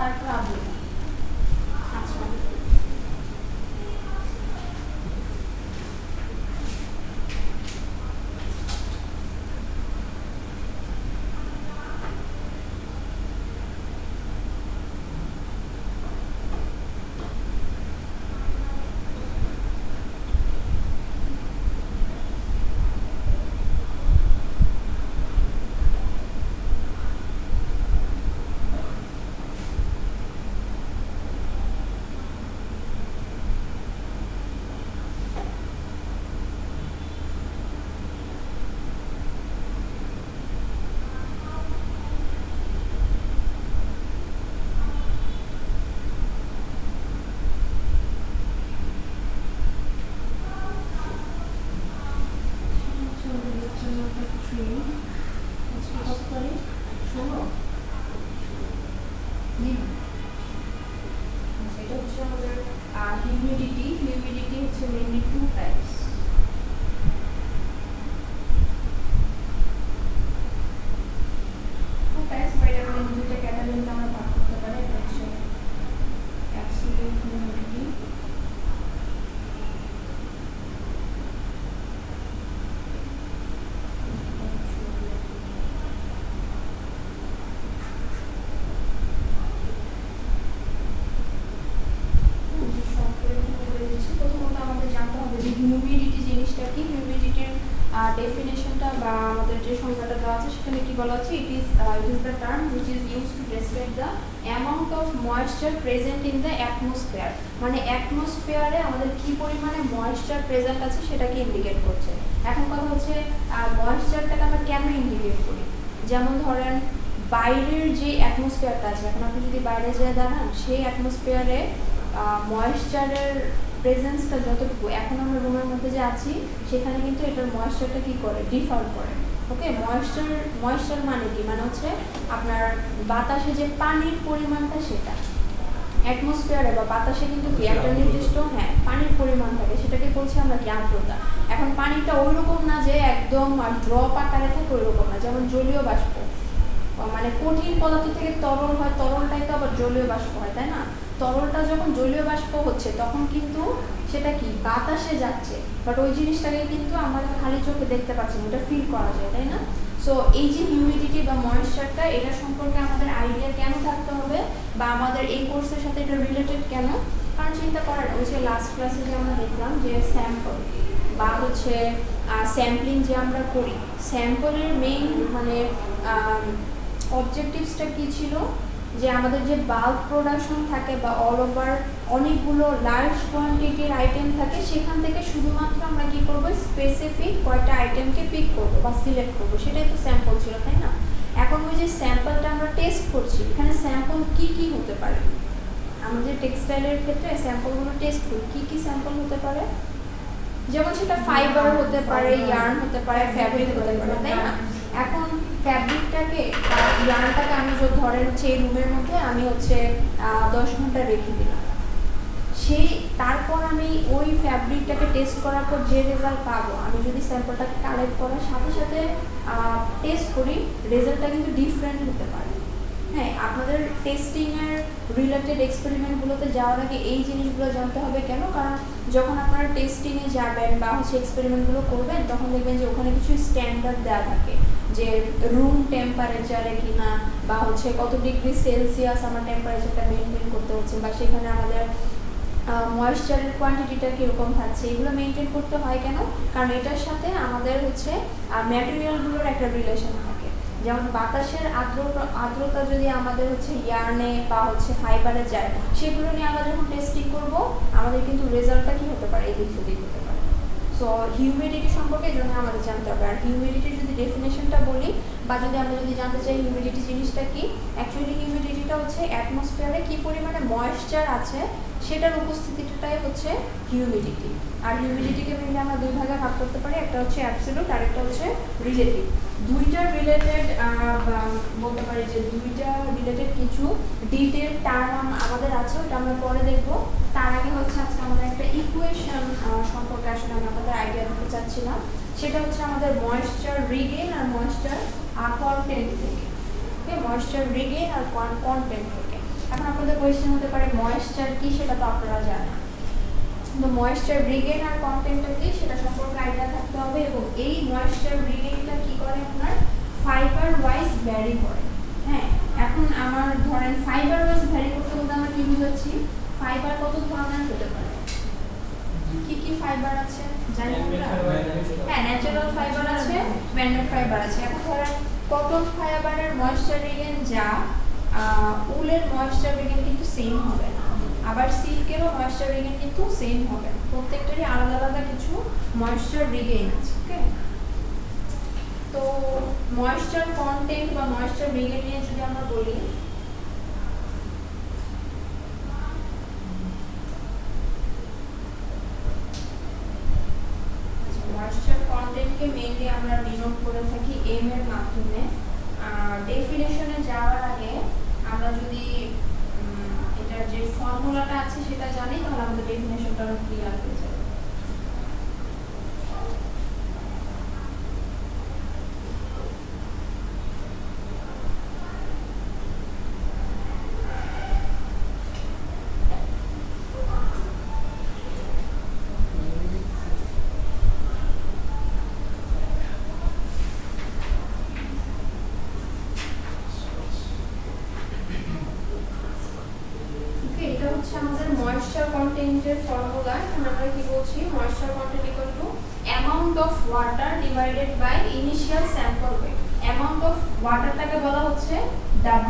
আর একটা আর্দ্রতা। আচ্ছা ডেফিনেশনটা বা আমাদের যে সংজ্ঞাটা দেওয়া আছে সেখানে কি বলা আছে, it is the term which is used to describe the amount of moisture present in the atmosphere. মানে অ্যাটমসফিয়ারে আমাদের কি পরিমাণে ময়েশ্চার প্রেজেন্ট আছে সেটাকে ইন্ডিকেট করছে। এখন কথা হচ্ছে ময়েশ্চারটাকে আমরা কেন ইন্ডিকেট করি, যেমন ধরেন বাইরের যে অ্যাটমসফিয়ারটা আছে, এখন আপনি যদি বাইরে যেয়ে দাঁড়ান সেই অ্যাটমসফিয়ারে ময়েশ্চারের প্রেজেন্সটা যতটুকু, এখন আমরা রুমের মধ্যে যে আছি সেখানে কিন্তু এটার ময়েশ্চারটা কি করে, ডিফার করে। ওকে, ময়েশ্চার মানে কি, মানে হচ্ছে আপনার বাতাসে যে পানির পরিমাণটা সেটা অ্যাটমসফিয়ারে বা বাতাসে কিন্তু কি একটা নির্দিষ্ট পানির পরিমাণ থাকে, সেটাকে বলছি আমরা কি আর্দ্রতা। এখন পানিটা ওই রকম না যে একদম ড্রপ আকারে থাকে, ওই রকম না। যেমন জলীয় বাষ্প, মানে কঠিন পদার্থ থেকে তরল হয়, তরলটাই তো আবার জলীয় বাষ্প হয়, তাই না? তরলটা যখন জলীয় বাষ্প হচ্ছে তখন কিন্তু সেটা কি বাতাসে যাচ্ছে, বাট ওই জিনিসটাকে কিন্তু আমরা খালি চোখে দেখতে পাচ্ছি না, ওটা ফিল করা যায়, তাই না? সো এই যে হিউমিডিটি বা ময়েশ্চারটা, এটা সম্পর্কে আমাদের আইডিয়া কেন থাকতে হবে বা আমাদের এই কোর্সের সাথে এটা রিলেটেড কেন? কারণ চিন্তা করেন, ওই যে লাস্ট ক্লাসে যে আমরা দেখলাম যে স্যাম্পল বা হচ্ছে স্যাম্পলিং যে আমরা করি, স্যাম্পলের মেইন মানে অবজেক্টিভসটা কি ছিল, যে আমাদের যে বাল্ক প্রোডাকশন থাকে বা অল ওভার অনেকগুলো লার্জ কোয়ান্টিটির আইটেম থাকে, সেখান থেকে শুধুমাত্র আমরা কি করব, স্পেসিফিক কয়টা আইটেমকে পিক করব বা সিলেক্ট করব, সেটাই তো স্যাম্পল ছিল, তাই না? এখন ওই যে স্যাম্পলটা আমরা টেস্ট করছি, এখানে স্যাম্পল কি কি হতে পারে? আমরা যে টেক্সটাইলের ক্ষেত্রে স্যাম্পলগুলো টেস্ট করি, কি কি স্যাম্পল হতে পারে? যেমন সেটা ফাইবার হতে পারে, ইয়ার্ন হতে পারে, ফ্যাব্রিক হতে পারে, তাই না? এখন ফ্যাব্রিকটাকে ইয়ার্নটাকে আমি ধরেন হচ্ছে এই রুমের মধ্যে আমি হচ্ছে 10 ঘন্টা রেখে দিলাম, সেই তারপর আমি ওই ফ্যাব্রিকটাকে টেস্ট করার পর যে রেজাল্ট পাবো, আমি যদি স্যাম্পলটাকে কালেক্ট করার সাথে সাথে টেস্ট করি, রেজাল্টটা কিন্তু ডিফারেন্ট হতে পারে। হ্যাঁ, আপনাদের টেস্টিংয়ের রিলেটেড এক্সপেরিমেন্টগুলোতে যাওয়ার আগে এই জিনিসগুলো জানতে হবে। কেন? কারণ যখন আপনারা টেস্টিংয়ে যাবেন বা হচ্ছে এক্সপেরিমেন্টগুলো করবেন, তখন দেখবেন যে ওখানে কিছু স্ট্যান্ডার্ড দেওয়া থাকে, যে রুম টেম্পারেচারে কিনা বা হচ্ছে কত ডিগ্রি সেলসিয়াস আমার টেম্পারেচারটা মেনটেন করতে হচ্ছে, বা সেখানে আমাদের ময়েশ্চারের কোয়ান্টিটিটা কীরকম থাকছে, এগুলো মেনটেন করতে হয়। কেন? কারণ এটার সাথে আমাদের হচ্ছে ম্যাটেরিয়ালগুলোর একটা রিলেশন থাকে। যেমন বাতাসের আর্দ্রতা যদি আমাদের হচ্ছে ইয়ার্নে বা হচ্ছে ফাইবারে যায়, সেগুলো নিয়ে আমরা যখন টেস্টিং করব, আমাদের কিন্তু রেজাল্টটা কী হতে পারে, এদিক সেদিক হতে পারে। সো হিউমিডিটি সম্পর্কে জন্য আমাদের জানতে হবে। আর হিউমিডিটির যদি ডেফিনেশনটা বলি, বা আমরা যদি জানতে চাই হিউমিডিটি জিনিসটা কি, অ্যাকচুয়ালি হিউমিডিটিটা হচ্ছে অ্যাটমসফিয়ারে কি পরিমাণে ময়েশ্চার আছে সেটার উপস্থিতিটাই হচ্ছে হিউমিডিটি। আর হিউমিডিটিকে মেনলি আমরা দুই ভাগে ভাগ করতে পারি, একটা হচ্ছে অ্যাবসলিউট আর একটা হচ্ছে রিলেটিভ। দুইটা রিলেটেড বলতে পারি যে দুইটা রিলেটেড কিছু ডিটেল টার্ম আমাদের আছে, ওটা আমরা পরে দেখবো। তার আগে হচ্ছে আজকে আমাদের একটা ইকুয়েশন সম্পর্কে আসলে আমি আপনাদের আইডিয়া দিতে চাচ্ছিলাম। সেটা হচ্ছে আমাদের ময়েশ্চার রিগেইন আর ময়েশ্চার কন্টেন্ট থেকে। ওকে, ময়েশ্চার রিগেইন আর কন্টেন্ট থেকে। এখন কোয়েশ্চেন হতে পারে ময়েশ্চার কি, সেটা তো আপনারা জানেন। তো ময়েশ্চার রিগেইন আর কন্টেন্টটা কি সেটা সম্পর্কে আইডিয়া থাকতে হবে, এবং এই ময়েশ্চার রিগেইনটা কি করে আপনার ফাইবার ওয়াইজ ভ্যারি করে। হ্যাঁ, এখন আমার ধরেন ফাইবার ওয়াইজ ভ্যারি করতে বলতে আমরা কি বুঝাচ্ছি, ফাইবার কত ধরনের হতে পারে, কি কি ফাইবার আছে জানি আমরা? হ্যাঁ, ন্যাচারাল ফাইবার আছে, ম্যানমেড ফাইবার আছে। এখন ধরেন কটন ফাইবারের ময়েশ্চার রিগেইন যা, উলের ময়েশ্চার রিগেইন কিন্তু সেম হবে না, আবার সিল্কেরও ময়েশ্চার রিগেইন কিন্তু সেম হবে না, প্রত্যেকটারই আলাদা আলাদা কিছু ময়েশ্চার রিগেইন আছে। ওকে, তো ময়েশ্চার কন্টেন্ট বা ময়েশ্চার রিগেইন নিয়ে যদি আমরা বলি, ময়েশ্চার কন্টেন্টকে মেইনলি আমরা ডিনোট করে থাকি এম এর মাধ্যমে। ডেফিনেশনে যাওয়ার আগে আমরা যদি এটার যে ফর্মুলাটা আছে সেটা জানি, তাহলে আমাদের ডেফিনেশনটা ক্লিয়ার হয়ে যাবে। আমাদের ময়েশ্চার কন্টেন্টের ফর্মুলা, এখন আমরা কি বলছি, moisture content equal to amount of water divided by initial sample weight. Amount of ওয়াটারটাকে বলা হচ্ছে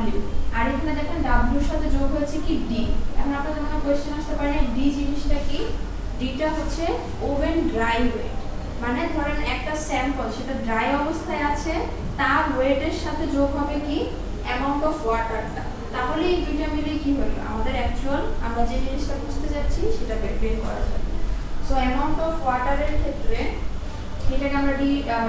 W, আর এখানে দেখেন W এর সাথে যোগ হয়েছে কি D। এখন আপনাদের মনে কোশ্চেন আসতে পারে D জিনিসটা কি, Dটা হচ্ছে ওভেন ড্রাই ওয়েট, মানে ধরেন একটা স্যাম্পল সেটা ড্রাই অবস্থায় আছে, তার ওয়েটের সাথে যোগ হবে কি অ্যামাউন্ট অফ ওয়াটারটা, তাহলে এই দুইটা মিলে কি হলো আমাদের অ্যাকচুয়াল আমরা যে জিনিসটা বুঝতে যাচ্ছি সেটা বের করা যাবে। সো অ্যামাউন্ট অফ ওয়াটারের ক্ষেত্রে এটাকে আমরা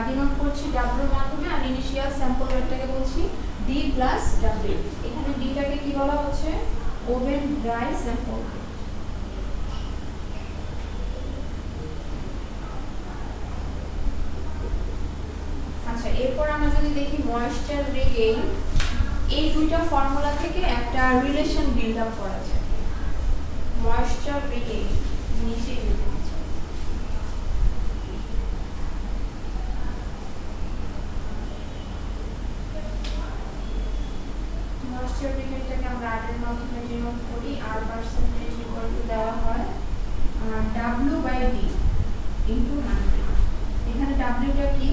ডিনোট করছি W এর মাধ্যমে, আর ইনিশিয়াল স্যাম্পল ওয়েটটাকে বলছি D প্লাস W। এখানে Dটাকে কি বলা হচ্ছে, ওভেন ড্রাই স্যাম্পল। আচ্ছা, এরপর আমরা যদি দেখি ময়েশ্চার রিগেইন, এই দুইটা ফর্মুলা থেকে একটা রিলেশন বিল্ড আপ করা যায়। ময়েশ্চার রিগেইন নিচে দিতে হচ্ছে, ময়েশ্চার রিগেইনটাকে আমরা R এর মাধ্যমে ডিনোট করি, R পার্সেন্টেজ ইকুয়াল টু দেওয়া হয় W বাই D ইনটু 100। এখানে Wটা কি,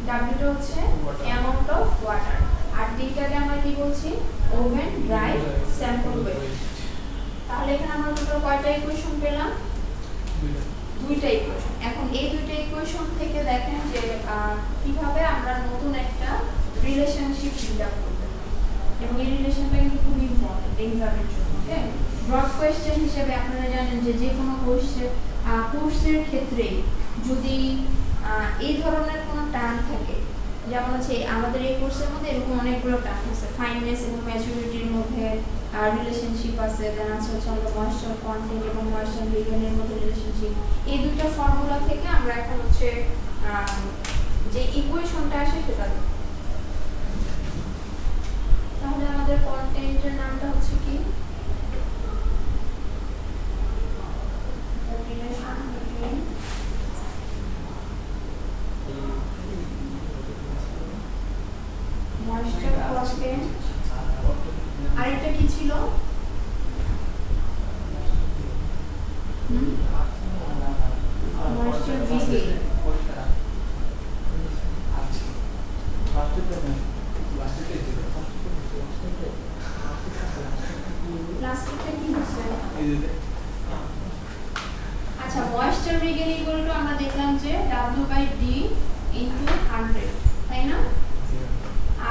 Wটা হচ্ছে অ্যামাউন্ট অফ ওয়াটার, আর Dটাকে আমরা কি বলছি, ওভেন ড্রাই স্যাম্পল ওয়েট। তাহলে এখানে আমরা টোটাল কয়টা ইকুয়েশন পেলাম, দুইটা ইকুয়েশন। এখন এই দুইটা ইকুয়েশন থেকে দেখেন যে কিভাবে আমরা নতুন একটা রিলেশনশিপ বিল্ড আপ করতে পারি, এবং এই রিলেশনটা কিন্তু খুব ইম্পর্টেন্ট এক্সামের জন্য। ওকে, ব্রড কোয়েশ্চেন হিসেবে আপনারা জানেন যে কোনো কোর্সের ক্ষেত্রে যদি এই ধরনের কোনো টার্ম থাকে, যেমন হচ্ছে আমাদের এই কোর্সের মধ্যে এরকম অনেকগুলো টার্ম আছে, ফাইননেস এবং ম্যাচুরিটির মধ্যে রিলেশনশিপ আছে, দেন আছে হচ্ছে আমাদের ময়েশ্চার কন্টেন্ট এবং ময়েশ্চার রিগেইনের মধ্যে রিলেশনশিপ। এই দুইটা ফর্মুলা থেকে আমরা এখন হচ্ছে যে ইকুয়েশনটা আসে সেটা, তাহলে আমাদের কন্টেন্টের নামটা হচ্ছে কি, রিলেশন বিটুইন ময়েশ্চার কন্টেন্ট, আর এটা কি ছিল, ময়েশ্চার রিগেইন। প্লাস্টিকটা কি হচ্ছে, আচ্ছা ময়েশ্চার রিগেইন ইকুয়াল টু আমরা দেখলাম যে W বাই D ইনটু 100, তাই না?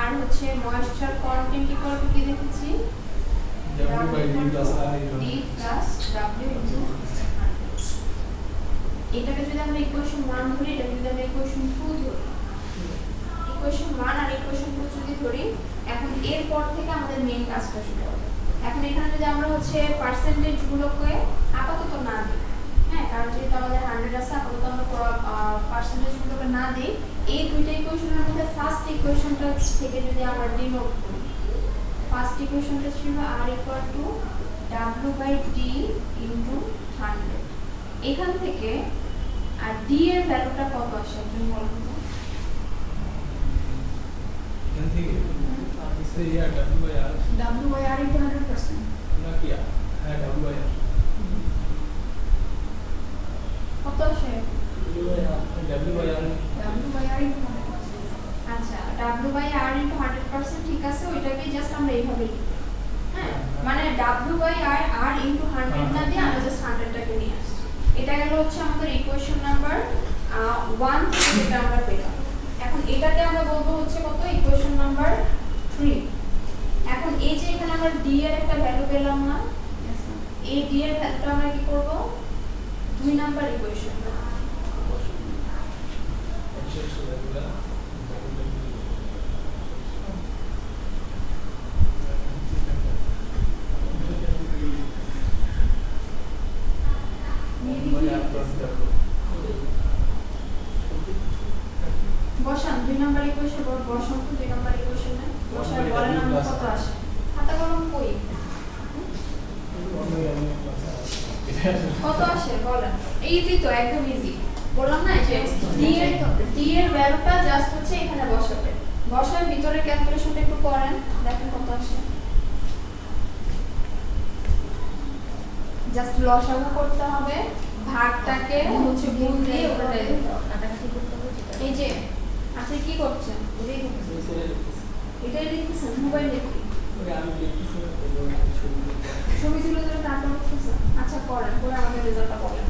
আর হচ্ছে ময়েশ্চার কন্টেন্ট ইকুয়াল টু কি দেখেছি, W by D plus W into 100। এটাকে যদি আমরা ইকুয়েশন 1 ধরি, এটা যদি আমরা ইকুয়েশন 2 ধরি, ইকুয়েশন 1 আর ইকুয়েশন 2 যদি ধরি, এখন এরপর থেকে আমাদের মেইন কাজটা শুরু হবে। এখন এখানে যদি আমরা হচ্ছে পার্সেন্টেজ গুলোকে আপাতত না দিই, হ্যাঁ, কারণ যেহেতু আমাদের 100 আছে, আপাতত আমরা পার্সেন্টেজ গুলোকে না দিই, এই দুইটা ইকুয়েশনের মধ্যে ফার্স্ট ইকুয়েশনটা থেকে যদি আমরা ডিনোট করি, ফার্স্ট ইকুয়েশনটা ছিল r equal to w by d into 100। এখান থেকে আর d এর ভ্যালুটা কত আসে তুমি বলো তো? এখান থেকে इससे ये w বাই r ইনটু 100% ना किया है w बाय r কত আসে? w by r w by r into 100%। আচ্ছা w বাই r ইনটু 100% ঠিক আছে, ওইটাকে জাস্ট আমরা এইভাবে লিখি। হ্যাঁ মানে w বাই r ইনটু 100 না দিয়ে আমরা জাস্ট 100 টাকে নিয়ে আসছি। এটা গেল হচ্ছে আমাদের ইকুয়েশন নাম্বার 1 থেকে যেটা আমরা পেলাম। এখন এটাকে আমরা বলবো হচ্ছে কত, ইকুয়েশন নাম্বার 3। এখন এই যে এখানে আমরা d এর একটা ভ্যালু পেলাম না, এই d এর ভ্যালুটা আমরা কি করব, 2 নাম্বার ইকুয়েশন বসান 2 নাম্বার ইকুয়েশন বসান তো 2 নাম্বার ইকুয়েশনে বসান, বলেন আমরা কত আসে। খাতা কলম কই, কত আসে বলেন। ইজি তো, একদম ইজি। বললাম না যে d এর ভ্যালুটা জাস্ট হচ্ছে এখানে বসাবে, বসায় ভিতরে ক্যালকুলেশনটা একটু করেন, দেখেন কত আসে। জাস্ট লসাগু করতে হবে, ভাগটাকে হচ্ছে গুণ দিয়ে ওটাতে কাটাকাটি করতে হবে। এই যে আপনি কি করছেন, এটাই লিখতেছেন মোবাইল লিখি, ছবি তুলে তুলে তারপর করতেছেন। আচ্ছা করেন, করে আমাদের রেজাল্টটা বলেন।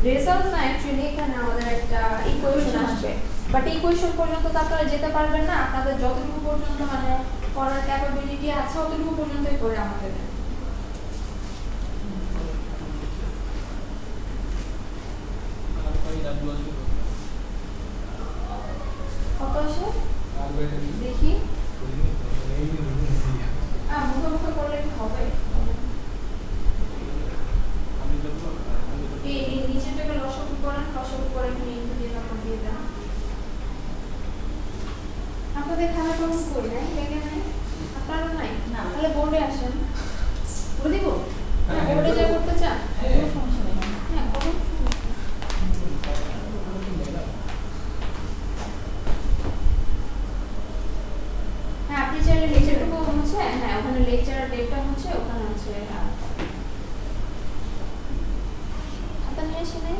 রেজাল্ট না, অ্যাকচুয়ালি এখানে আমাদের একটা ইকুয়েশন আসবে, বাট ইকুয়েশন পর্যন্ত তো আপনারা যেতে পারবেন না, আপনাদের যতটুকু পর্যন্ত মানে করার ক্যাপাবিলিটি আছে ততটুকু পর্যন্তই করে আমাদের দেন। কত আসে দেখি, মুখে মুখে করলে কি হবে? এই নিচেরটাকে লসাগু করেন, লসাগু করে এখানে ইনটু দিয়ে তারপর দিয়ে দেন। আপনাদের খাতা কলম কই নাই, লেগে নাই আপনারও নাই? না তাহলে বোর্ডে আসেন, করে দিব। হ্যাঁ বোর্ডে যা করতে চান কোনো সমস্যা নেই। হ্যাঁ করুন। হ্যাঁ আপনি চাইলে লেকচারটুকু হচ্ছে, হ্যাঁ ওখানে লেকচারের ডেটটা হচ্ছে ওখানে হচ্ছে খাতা নিয়ে এসে নেই।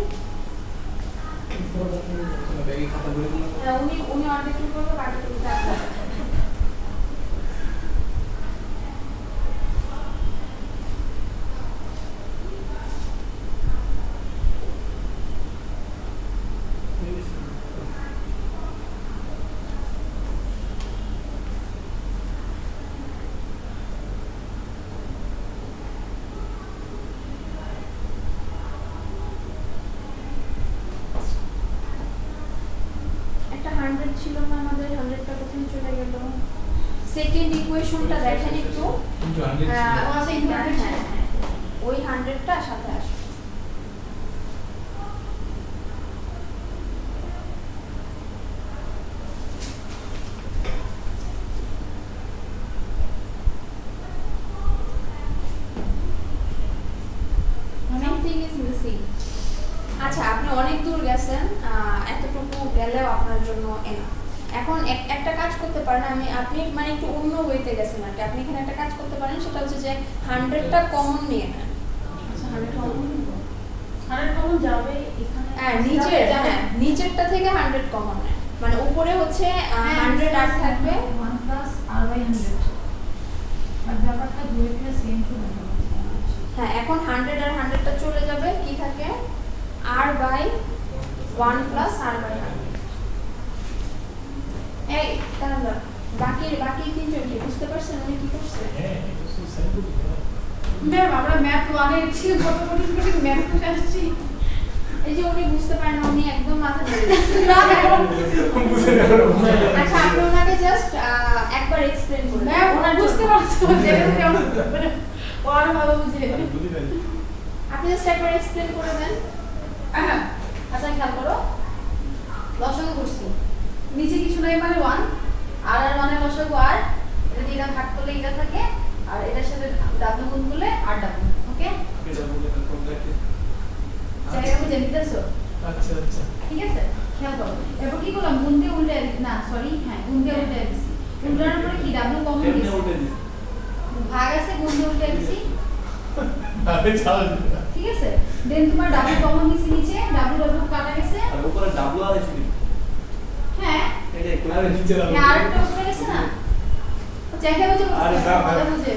হ্যাঁ উনি অর্ধেক করবে, বাকিটুকু আপনার। ছিল না আমাদের, 100টা কোথায় চলে গেল? সেকেন্ড ইকুয়েশনটা দেখেন একটু, ওই 100টা সাথে আসবে। Something is missing. আচ্ছা আপনি অনেক দূর গেছেন, এতটুকু গেলেও আপনার জন্য এনাফ। এখন একটা কাজ করতে পারেন, আপনি মানে একটু অন্য ওয়েতে গেছেন আর কি। আপনি এখানে একটা কাজ করতে পারেন, সেটা হচ্ছে যে 100টা কমন নিয়ে নেন। আচ্ছা 100 কমন যাবে এখানে, হ্যাঁ নিচেরটা থেকে 100 কমন নেন, মানে উপরে হচ্ছে 100 আর থাকবে 1 প্লাস r বাই 100, আর ব্যাপারটা দুই প্লাস সেম চলে যাবে। হ্যাঁ এখন 100 আর 100টা চলে যাবে, কি থাকে r by 1 plus r by 100। এই তাহলে বাকি তিনজন কি বুঝতে পারছেন উনি কি করছে? হ্যাঁ এটা তো সিম্পল। ম্যাম আমরা ম্যাথ 1 এর ছিল কত কোটি ম্যাথ করে আসছি, এই যে উনি বুঝতে পারেন না, উনি একদম মাথা ধরে না বুঝতে পারো। আচ্ছা আপনি ওনাকে জাস্ট একবার এক্সপ্লেইন করুন। ম্যাম ওনা বুঝতে পারছো যে কেমন মানে ওরা ভালো বুঝে, আপনি জাস্ট একবার এক্সপ্লেইন করে দেন। আচ্ছা খেয়াল করো, লসাগু করছি, নিচে কিছু নাই মানে 1, আর আর মানে লসাগু আর এটা দিয়ে এটা ভাগ করলে এটা থাকে আর এটার সাথে ডাব্লিউ গুণ করলে আর ডাব্লিউ ওকে এটা বলে কমপ্লিট জায়গা বুঝে নিতেছো আচ্ছা আচ্ছা ঠিক আছে খেয়াল করো এরপর কি করলাম গুণ দিয়ে উল্টে না সরি হ্যাঁ গুণ দিয়ে উল্টে দিছি উল্টানোর পরে কি ডাব্লিউ কমন কেমনে দিছি উল্টে দিছি ভাগ আছে গুণ দিয়ে উল্টে দিছি আরে চাল ঠিক আছে দেন তোমার ডাব্লিউ কমন দিছি নিচে ডাব্লিউ ডাব্লিউ কাটা গেছে আর উপরে ডাবল আর আছে হ্যাঁ এটা একটু আরে নিচে রাখো হ্যাঁ আরেকটা উপরে গেছে না জায়গা বুঝে আরে না, না। কথা বুঝে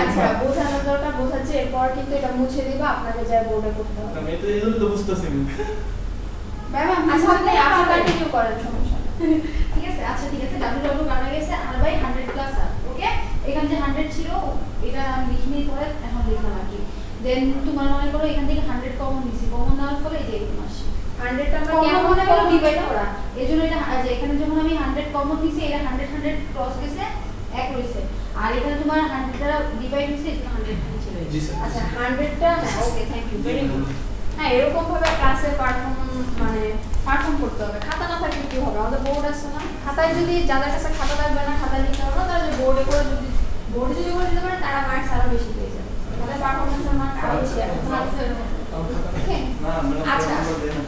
আচ্ছা বোঝানোটা বোঝাচ্ছে এরপর কিন্তু এটা মুছে দিবা আপনাকে যা বোর্ডে করতে হবে আমি তো এই জন্য তো বুঝতেছি না ম্যাম আচ্ছা আপনি আবার কন্টিনিউ করেন সমস্যা নেই। ঠিক আছে আচ্ছা ঠিক আছে ডাব্লিউ ডাব্লিউ কাটা গেছে আর বাই 100 প্লাস আর ওকে এখানে যে 100 ছিল এটা আমি লিখিনি পরে এখন লিখলাম আর কি দেন তোমার মনে করো এখান থেকে 100 কমন নিছি কমন নেওয়ার ফলে এই যে এরকম আসছে 100 টা আমরা কমন কেমন মনে করো করব ডিভাইড করা এজন্য এটা যে এখানে যখন আমি 100 কমন নিছি এটা 100 ক্রস গেছে এক রইছে আর এখানে তোমার 100 দ্বারা ডিভাইড হইছে এটা 100 ছিল জি স্যার আচ্ছা 100 টা হ্যাঁ okay thank you very good হ্যাঁ এরকম ভাবে ক্লাসে পারফর্ম করতে হবে খাতা না থাকলে কি হবে আমাদের বোর্ড আছে না খাতায় যদি যাদের কাছে খাতা থাকবে না খাতা লিখতে হবে না তাহলে বোর্ডে করে যদি করে দিতে পারে তারা মার্কস আরো বেশি পেয়ে যাবে তাহলে পারফরম্যান্সের মার্ক আরো বেশি আসবে Okay? না আমরা আচ্ছা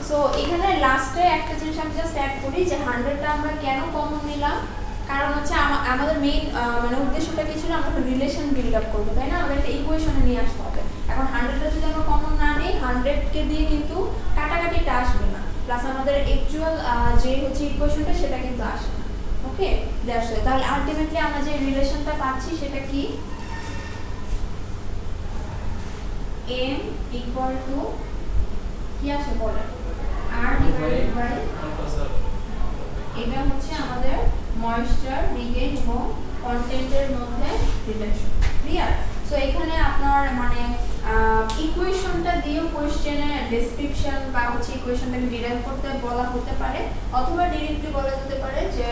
সো এখানে লাস্টে একটা জিনিস আমি জাস্ট অ্যাড করি যে 100 টা আমরা কেন কমন নিলাম কারণ হচ্ছে আমাদের মেইন মানে উদ্দেশ্যটা কি ছিল আমরা রিলেশন বিল্ড আপ করব তাই না আমাদের একটা ইকুয়েশনে নিয়ে আসতে হবে এখন 100 টা যদি আমরা কমন না নেই 100 কে দিয়ে কিন্তু কাটাকাটিটা আসবে না প্লাস আমাদের অ্যাকচুয়াল যে হচ্ছে ইকুয়েশনটা সেটা কিন্তু আসবে না ওকে দ্যাটস ওয়াই তাহলে আলটিমেটলি আমরা যে রিলেশনটা পাচ্ছি সেটা কি m equal to কি আসে বলেন r divided by এটা হচ্ছে আমাদের ময়েশ্চার রিগেইন এবং কন্টেন্টের মধ্যে রিলেশন ক্লিয়ার সো এখানে আপনার মানে ইকুয়েশনটা দিয়েও কোশ্চেনে ডেসক্রিপশন বা হচ্ছে ইকুয়েশনটাকে ডিরাইভ করতে বলা হতে পারে অথবা ডিরেক্টলি বলা যেতে পারে যে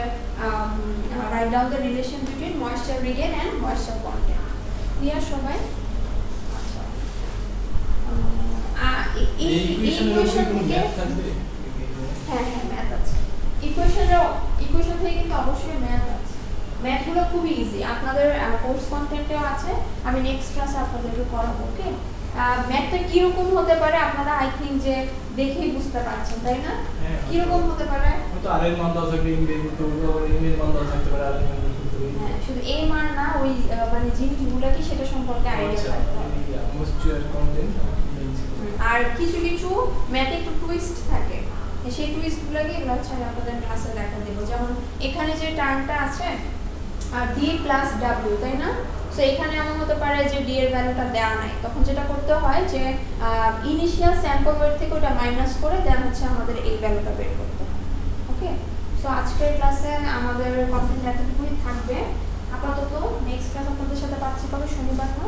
right down the relation between moisture regain and moisture content clear সবাই এই ইকুয়েশন থেকে হ্যাঁ ম্যাথ আছে ইকুয়েশন থেকে কিন্তু অবশ্যই ম্যাথ আছে ম্যাথগুলো খুবই ইজি আপনাদের কোর্স কন্টেন্টেও আছে আমি নেক্সট ক্লাসে আপনাদেরকে করাবো ওকে ম্যাথটা কিরকম হতে পারে আপনারা আই থিঙ্ক যে দেখেই বুঝতে পারছেন তাই না কিরকম হতে পারে তো আরেক মান দাও থাকবে ইংরেজি তো ইংরেজি মান দাও থাকতে পারে আরেক মান হ্যাঁ শুধু এই মান না ওই মানে জিনিসগুলো কি সেটা সম্পর্কে আইডিয়া থাকতে হবে ময়েশ্চার কন্টেন্ট আর কিছু কিছু ম্যাথে একটু টুইস্ট থাকে সেই টুইস্টগুলোকে এগুলো হচ্ছে আমি আপনাদের ক্লাসে দেখা দেবো যেমন এখানে যে টার্মটা আছে ডি প্লাস ডাব্লিউ তাই না সো এখানে এমন হতে পারে যে ডি এর ভ্যালুটা দেওয়া নাই তখন যেটা করতে হয় যে ইনিশিয়াল স্যাম্পল ওয়েট থেকে ওটা মাইনাস করে দেন হচ্ছে আমাদের এই ভ্যালুটা বের করতে হয় ওকে সো আজকের ক্লাসে আমাদের কন্টেন্ট এতটুকুই থাকবে আপাতত নেক্সট ক্লাস আপনাদের সাথে পাচ্ছি কবে শনিবার না